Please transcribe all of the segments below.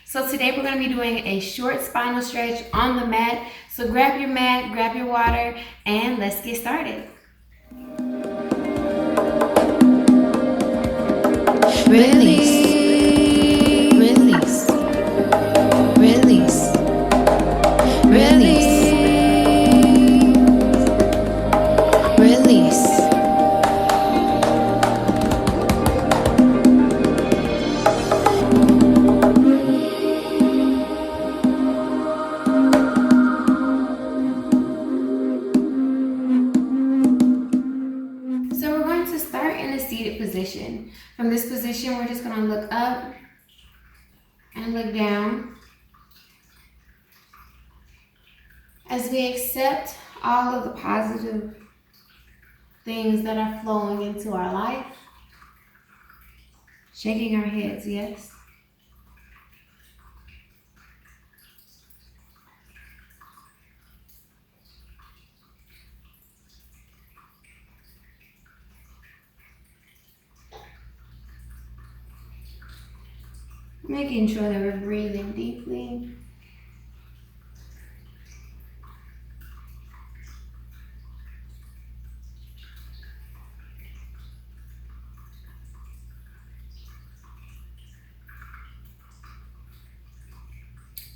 So today we're going to be doing a short spinal stretch on the mat. So grab your mat, grab your water, and let's get started. Release, release, release, release, release. So we're going to start in a seated position. From this position, we're just going to look up and look down as we accept all of the positive things that are flowing into our life. Shaking our heads, yes. Making sure that we're breathing deeply.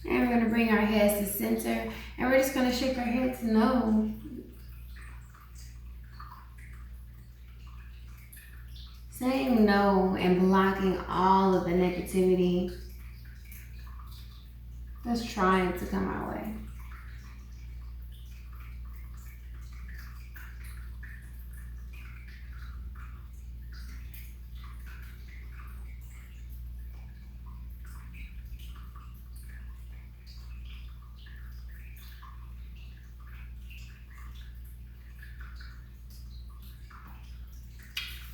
And we're going to bring our heads to center, and we're just going to shake our heads no. Saying no and blocking all of the negativity that's trying to come our way.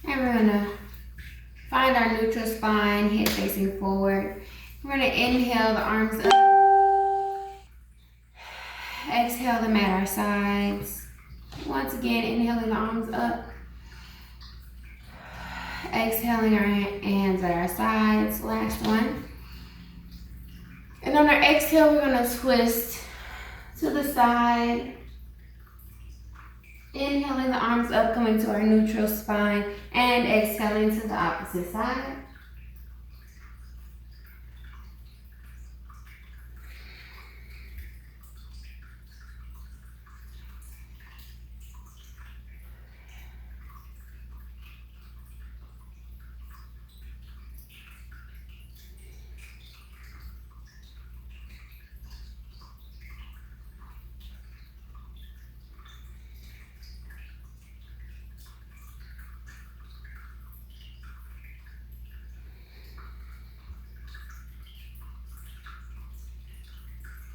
And we're going to find our neutral spine, head facing forward. We're going to inhale the arms up. Exhale them at our sides. Once again, inhaling the arms up. Exhaling our hands at our sides. Last one. And on our exhale, we're going to twist to the side. Inhaling the arms up, coming to our neutral spine, and exhaling to the opposite side.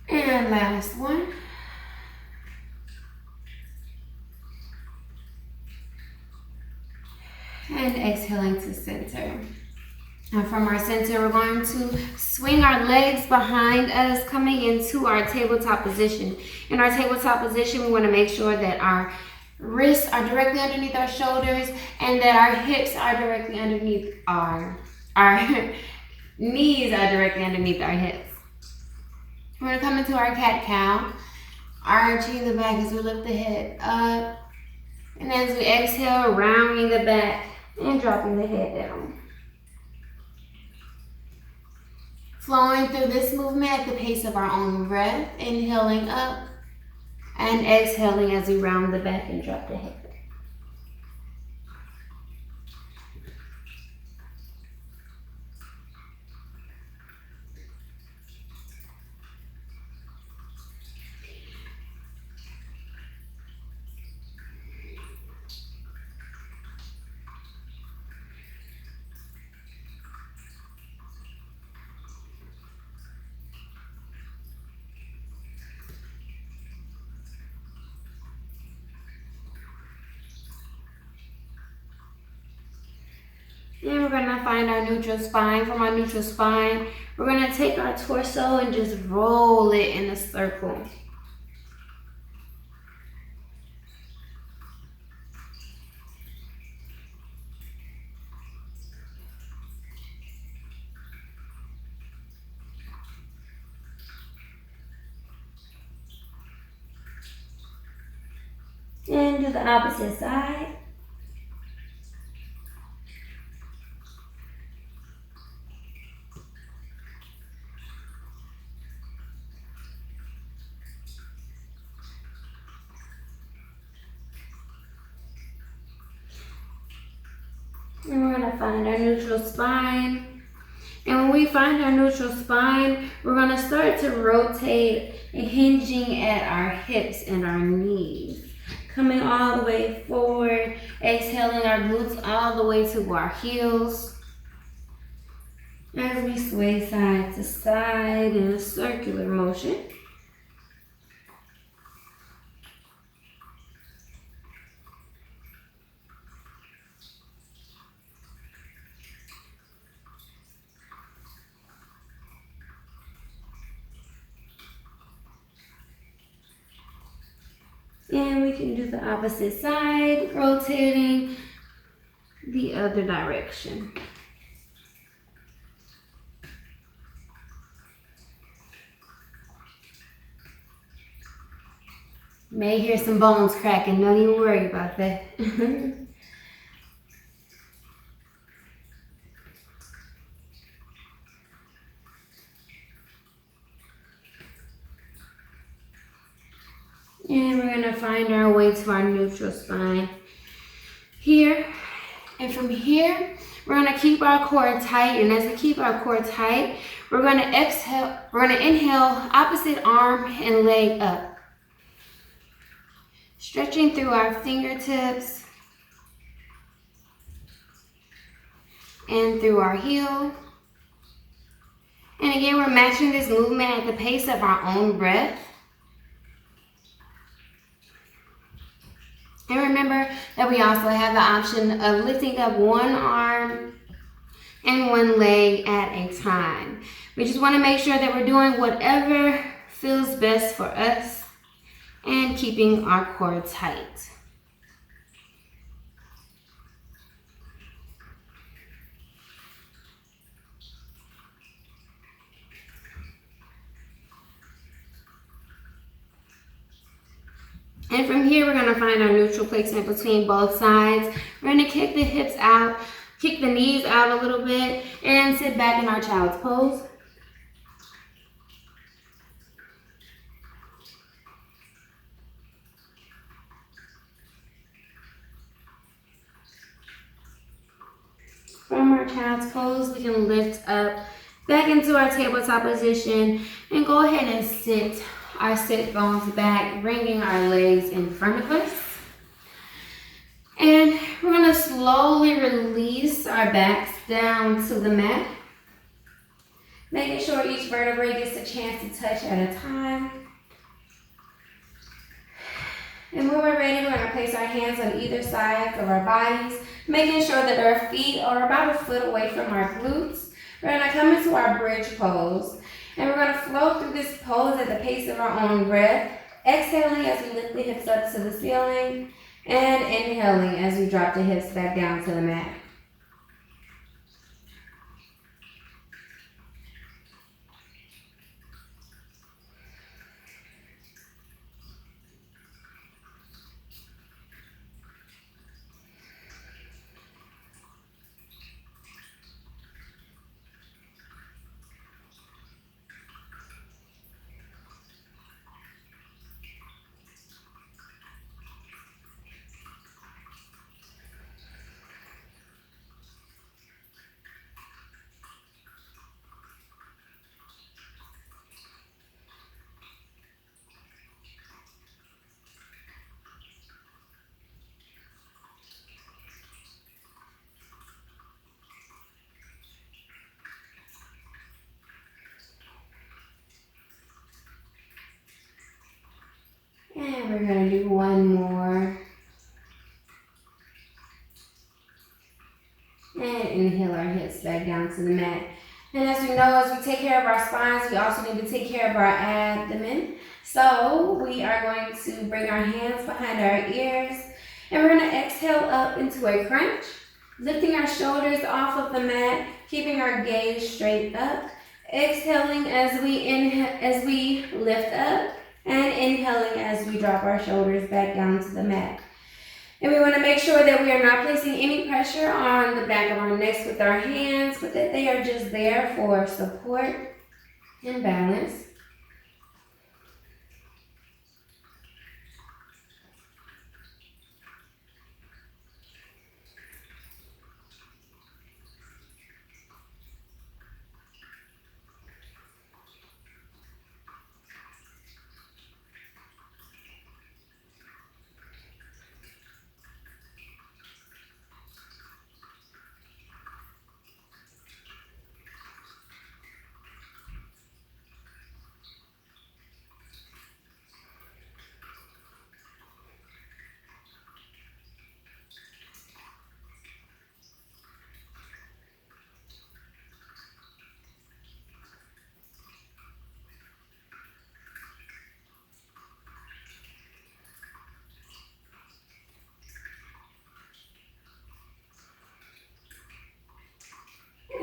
And last one. And exhaling to center. And from our center, we're going to swing our legs behind us, coming into our tabletop position. In our tabletop position, we want to make sure that our wrists are directly underneath our shoulders and that our hips are directly underneath our knees are directly underneath our hips. We're going to come into our cat-cow, arching the back as we lift the head up. And as we exhale, rounding the back and dropping the head down. Flowing through this movement at the pace of our own breath, inhaling up and exhaling as we round the back and drop the head. And we're going to find our neutral spine. From our neutral spine, we're going to take our torso and just roll it in a circle. And do the opposite side. And we're going to find our neutral spine. And when we find our neutral spine, we're going to start to rotate and hinging at our hips and our knees. Coming all the way forward, exhaling our glutes all the way to our heels. As we sway side to side in a circular motion. And we can do the opposite side, rotating the other direction. May hear some bones cracking, don't even worry about that. And we're gonna find our way to our neutral spine here. And from here, we're gonna keep our core tight. And as we keep our core tight, we're gonna exhale, we're gonna inhale, opposite arm and leg up. Stretching through our fingertips and through our heel. And again, we're matching this movement at the pace of our own breath. And remember that we also have the option of lifting up one arm and one leg at a time. We just want to make sure that we're doing whatever feels best for us and keeping our core tight. And from here, we're going to find our neutral placement between both sides. We're going to kick the hips out, kick the knees out a little bit, and sit back in our child's pose. From our child's pose, we can lift up back into our tabletop position and go ahead and sit our sit bones back, bringing our legs in front of us. And we're going to slowly release our backs down to the mat, making sure each vertebrae gets a chance to touch at a time. And when we're ready, we're going to place our hands on either side of our bodies, making sure that our feet are about a foot away from our glutes. We're going to come into our bridge pose. And we're going to flow through this pose at the pace of our own breath, exhaling as we lift the hips up to the ceiling, and inhaling as we drop the hips back down to the mat. And we're going to do one more. And inhale our hips back down to the mat. And as we know, as we take care of our spines, we also need to take care of our abdomen. So we are going to bring our hands behind our ears. And we're going to exhale up into a crunch, lifting our shoulders off of the mat, keeping our gaze straight up. Exhaling as we inhale, as we lift up. and inhaling as we drop our shoulders back down to the mat. And we want to make sure that we are not placing any pressure on the back of our necks with our hands, but that they are just there for support and balance.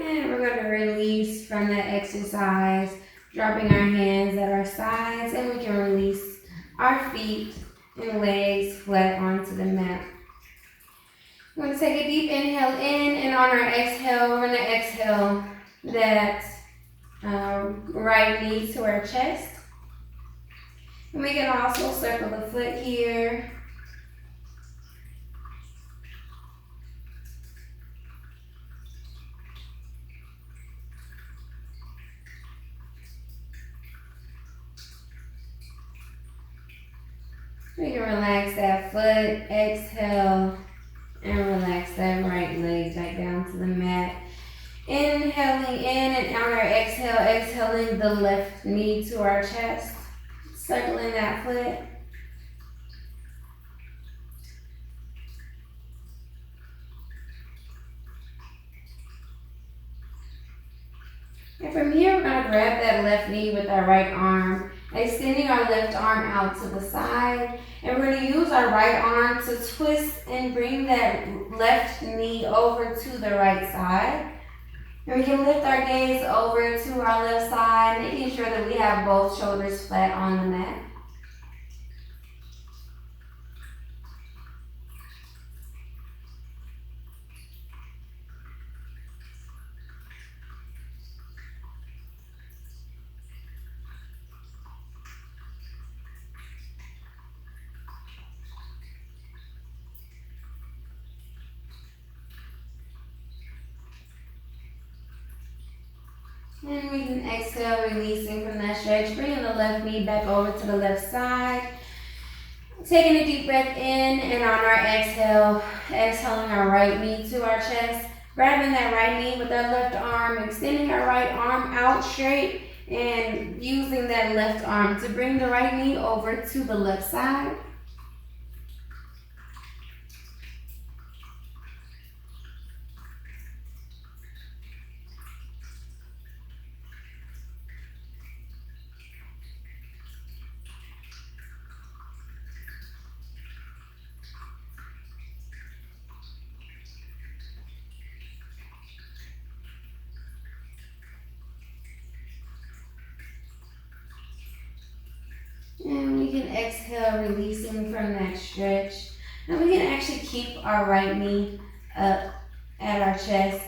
And we're going to release from that exercise, dropping our hands at our sides, and we can release our feet and legs flat onto the mat. We're going to take a deep inhale in, and on our exhale, we're going to exhale that right knee to our chest. And we can also circle the foot here. We can relax that foot, exhale, and relax that right leg back down to the mat. Inhaling in, and on our exhale, exhaling the left knee to our chest, circling that foot. And from here, we're going to grab that left knee with our right arm, extending our left arm out to the side. And we're going to use our right arm to twist and bring that left knee over to the right side. And we can lift our gaze over to our left side, making sure that we have both shoulders flat on the mat. And we can exhale, releasing from that stretch, bringing the left knee back over to the left side. Taking a deep breath in, and on our exhale, exhaling our right knee to our chest, grabbing that right knee with our left arm, extending our right arm out straight, and using that left arm to bring the right knee over to the left side. And we can exhale, releasing from that stretch. And we can actually keep our right knee up at our chest.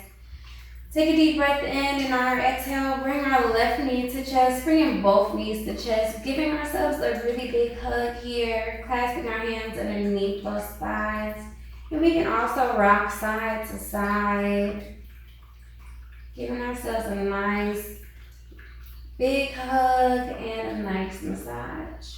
Take a deep breath in, and on our exhale, bring our left knee to chest, bringing both knees to chest, giving ourselves a really big hug here, clasping our hands underneath both thighs. And we can also rock side to side, giving ourselves a nice big hug and a nice massage.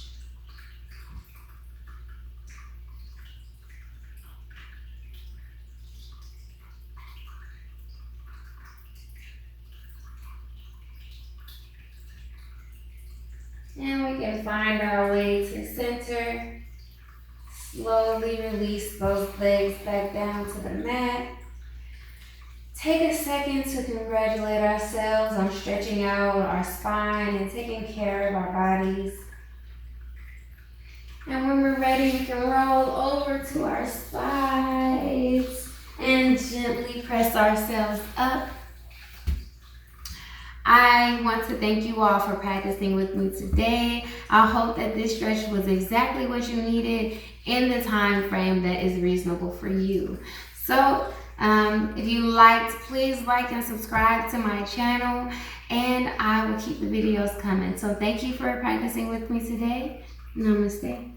And we can find our way to center. Slowly release those legs back down to the mat. Take a second to congratulate ourselves on stretching out our spine and taking care of our bodies. And when we're ready, we can roll over to our sides and gently press ourselves up I want to thank you all for practicing with me today. I hope that this stretch was exactly what you needed in the time frame that is reasonable for you. So if you liked, please like and subscribe to my channel, and I will keep the videos coming. So thank you for practicing with me today. Namaste.